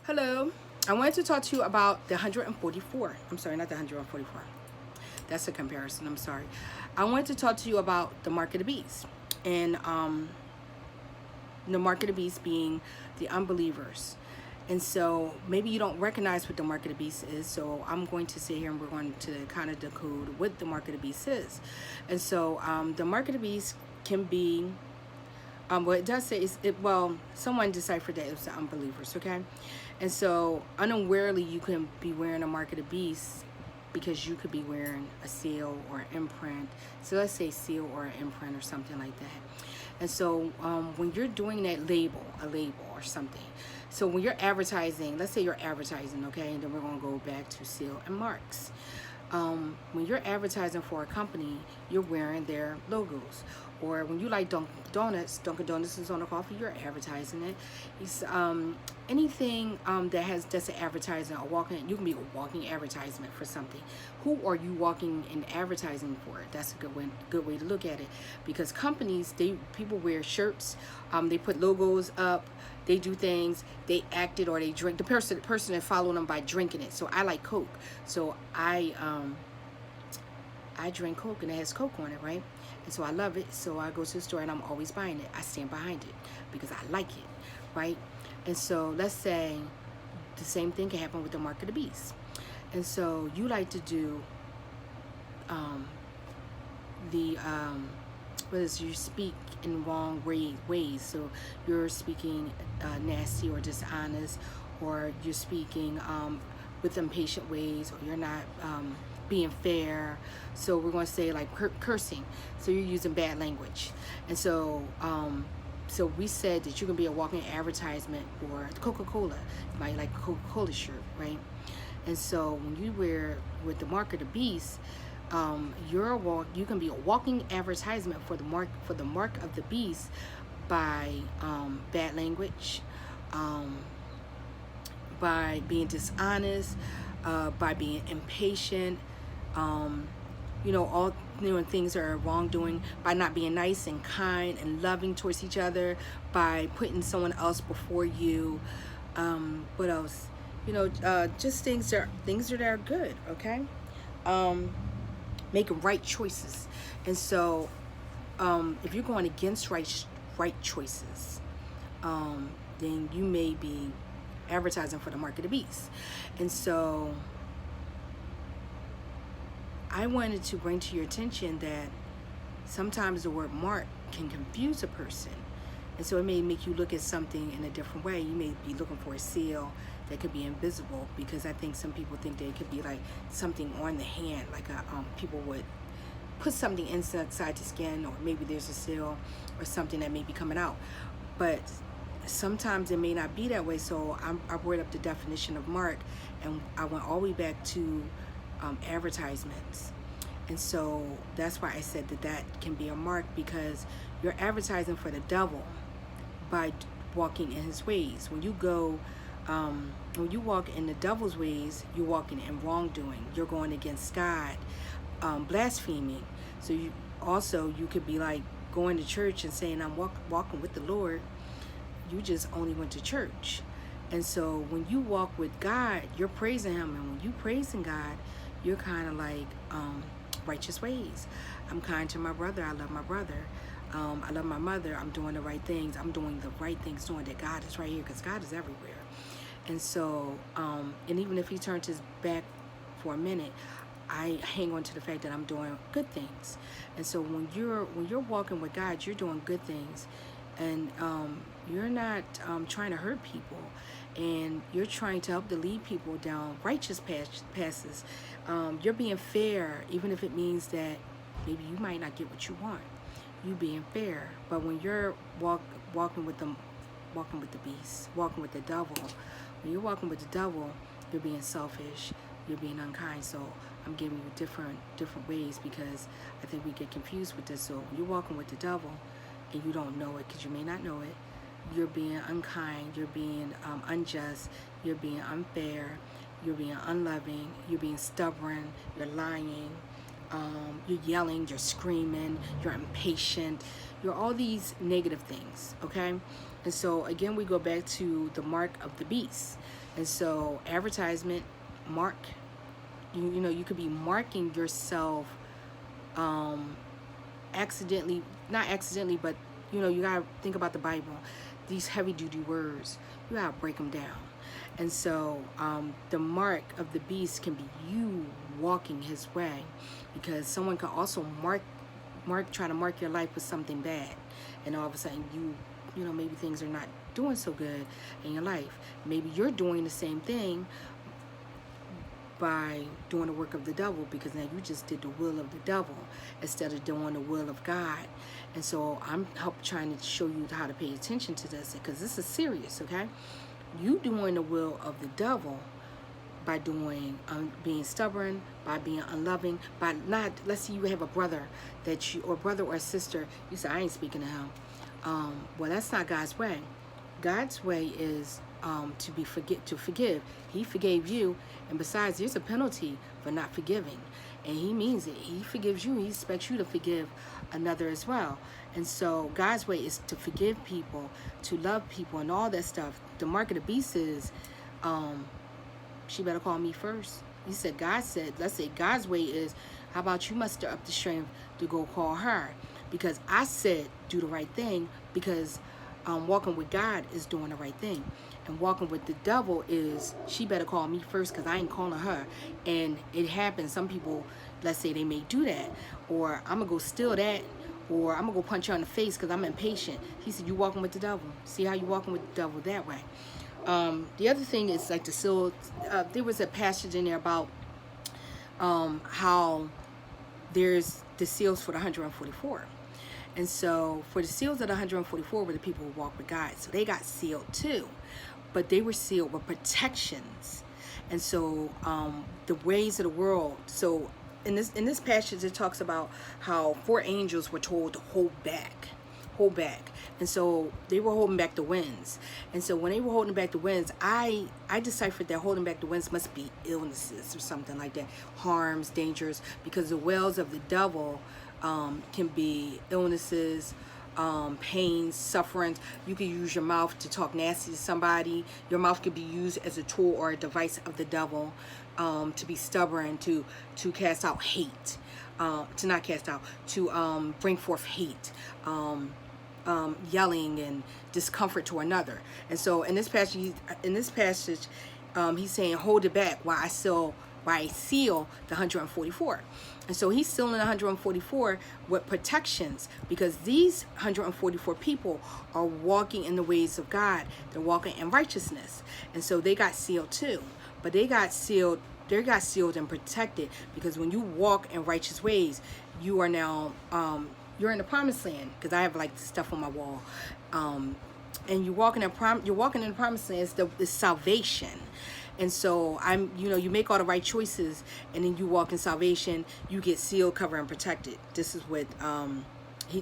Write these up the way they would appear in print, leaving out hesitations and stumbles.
Hello. I wanted to talk to you about the 144. I'm sorry, not the 144. That's a comparison. I'm sorry. I wanted to talk to you about the mark of the beast. And the mark of the beast being the unbelievers. And so maybe you don't recognize what the mark of the beast is. So I'm going to sit here and we're going to kind of decode what the mark of the beast is. And so the mark of the beast can be what it does say is someone deciphered that it was the unbelievers, okay? And so unawarely you can be wearing a mark of the beast because you could be wearing a seal or an imprint. So let's say seal or an imprint or something like that. And so when you're doing that a label or something, so when you're advertising, let's say you're advertising, okay, and then we're going to go back to seal and marks. When you're advertising for a company, you're wearing their logos. Or when you like Dunkin' Donuts is on the coffee, you're advertising it. It's anything that's an advertising, you can be a walking advertisement for something. Who are you walking and advertising for? That's a good way to look at it. Because companies, people wear shirts, they put logos up, they do things, they act it or they drink. The person that follow them by drinking it. So I like Coke, so I drink Coke and it has Coke on it, right? And so I love it. So I go to the store and I'm always buying it. I stand behind it because I like it, right? And so let's say the same thing can happen with the mark of the beast. And so you like to do you speak in wrong ways. So you're speaking nasty or dishonest, or you're speaking with impatient ways, or you're not being fair. So we're going to say like cursing. So you're using bad language. And so so we said that you can be a walking advertisement for Coca-Cola. You might like a Coca-Cola shirt, right? And so when you wear with the mark of the beast, you can be a walking advertisement for the mark of the beast by bad language, by being dishonest, by being impatient, all things are wrongdoing, by not being nice and kind and loving towards each other, by putting someone else before you. What else? Just things that are good, okay? Making right choices. And so if you're going against right choices, then you may be advertising for the mark of the beast. And so I wanted to bring to your attention that sometimes the word mark can confuse a person. And so it may make you look at something in a different way. You may be looking for a seal that could be invisible, because I think some people think that it could be like something on the hand, like people would put something inside the skin, or maybe there's a seal or something that may be coming out. But sometimes it may not be that way. So I brought up the definition of mark, and I went all the way back to advertisements. And so that's why I said that can be a mark, because you're advertising for the devil by walking in his ways. When you walk in the devil's ways, you're walking in wrongdoing. You're going against God, blaspheming. So you could be like going to church and saying, I'm walking with the Lord. You just only went to church. And so when you walk with God, you're praising him. And when you praising God, you're kind of like righteous ways. I'm kind to my brother. I love my brother. I love my mother. I'm doing the right things. I'm doing the right things, knowing that God is right here, because God is everywhere. And so, and even if he turns his back for a minute, I hang on to the fact that I'm doing good things. And so when you're walking with God, you're doing good things, and you're not trying to hurt people, and you're trying to help to lead people down righteous paths. You're being fair, even if it means that maybe you might not get what you want. You being fair. But when you're walking with the beast, walking with the devil, when you're walking with the devil, you're being selfish, you're being unkind. So I'm giving you different ways, because I think we get confused with this. So when you're walking with the devil and you don't know it, because you may not know it, you're being unkind, you're being unjust, you're being unfair, you're being unloving, you're being stubborn, you're lying, you're yelling, you're screaming, you're impatient, you're all these negative things, okay? And so again, we go back to the mark of the beast. And so advertisement, mark, you know, you could be marking yourself accidentally, not accidentally, but you know, you gotta think about the Bible. These heavy duty words, you gotta break them down. And so the mark of the beast can be you walking his way, because someone can also try to mark your life with something bad, and all of a sudden you know, maybe things are not doing so good in your life. Maybe you're doing the same thing by doing the work of the devil, because now you just did the will of the devil instead of doing the will of God. And so I'm trying to show you how to pay attention to this, because this is serious, okay? You doing the will of the devil by doing being stubborn, by being unloving, by not, let's say you have a brother that you, or brother or sister, you say, I ain't speaking to him. Well, that's not God's way. God's way is to forgive. He forgave you, and besides, there's a penalty for not forgiving, and he means it. He forgives you. He expects you to forgive another as well. And so God's way is to forgive people, to love people, and all that stuff. The mark of the beast is, she better call me first. He said, God said, let's say God's way is, how about you muster up the strength to go call her? Because I said do the right thing, because walking with God is doing the right thing. And walking with the devil is, she better call me first, because I ain't calling her. And it happens. Some people, let's say they may do that. Or I'm going to go steal that. Or I'm going to go punch her in the face because I'm impatient. He said, you walking with the devil. See how you walking with the devil that way. The other thing is like the seal. There was a passage in there about how there's the seals for the 144. And so for the seals of the 144 were the people who walk with God. So they got sealed too. But they were sealed with protections. And so the ways of the world. So in this passage, it talks about how 4 angels were told to hold back. And so they were holding back the winds. And so when they were holding back the winds, I deciphered that holding back the winds must be illnesses or something like that. Harms, dangers, because the wells of the devil can be illnesses, pain, suffering. You can use your mouth to talk nasty to somebody. Your mouth can be used as a tool or a device of the devil, to be stubborn, to cast out hate, to not cast out, to bring forth hate, yelling and discomfort to another. And so in this passage, he's saying, hold it back while I seal the 144. And so he's sealing the 144 with protections, because these 144 people are walking in the ways of God. They're walking in righteousness. And so they got sealed too. But they got sealed and protected, because when you walk in righteous ways, you are now you're in the promised land, because I have like stuff on my wall. And you're walking in the promised land. It's salvation. And so you make all the right choices, and then you walk in salvation. You get sealed, covered, and protected. This is what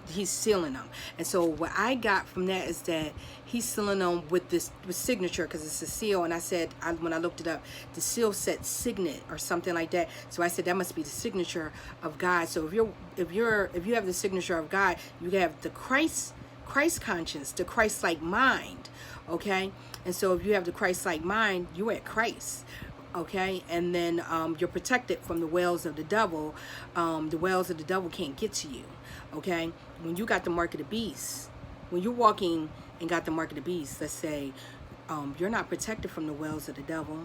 he's sealing them. And so what I got from that is that he's sealing them with signature, because it's a seal. And I said, when I looked it up, the seal said signet or something like that. So I said that must be the signature of God. So if you have the signature of God, you have the Christ conscience, the Christ-like mind. Okay. And so if you have the Christ-like mind, you're at Christ. Okay. And then you're protected from the wells of the devil. The wells of the devil can't get to you. Okay. When you got the mark of the beast, when you're walking and got the mark of the beast, let's say you're not protected from the wells of the devil.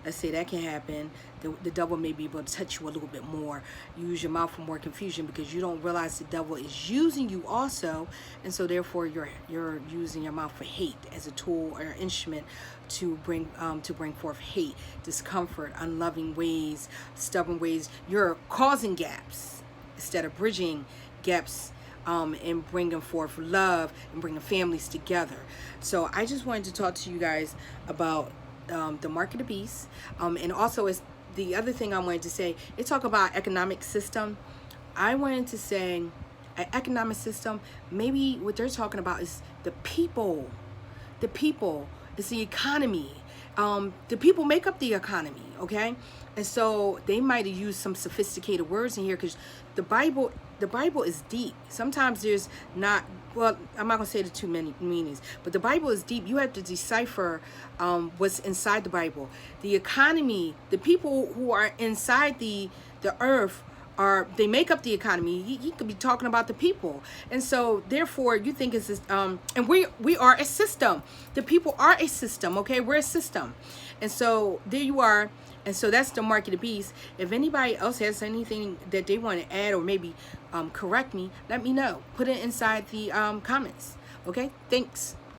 Let's say that can happen. The devil may be able to touch you a little bit more. Use your mouth for more confusion, because you don't realize the devil is using you also. And so therefore you're using your mouth for hate as a tool or an instrument to bring forth hate, discomfort, unloving ways, stubborn ways. You're causing gaps instead of bridging gaps, and bringing forth love and bringing families together. So I just wanted to talk to you guys about the mark of the beast. And also, is the other thing I wanted to say, it talk about economic system. I wanted to say an economic system, maybe what they're talking about is the people. It's the economy. the people make up the economy, okay? And so they might have used some sophisticated words in here, because the Bible is deep. Sometimes there's not, well, I'm not gonna say the too many meanings, but the Bible is deep. You have to decipher what's inside the Bible. The economy, the people who are inside the earth, they make up the economy. He could be talking about the people. And so therefore you think it's this, and we are a system. The people are a system, okay? We're a system. And so there you are. And so that's the mark of the beast. If anybody else has anything that they want to add or maybe correct me, let me know. Put it inside the comments. Okay? Thanks.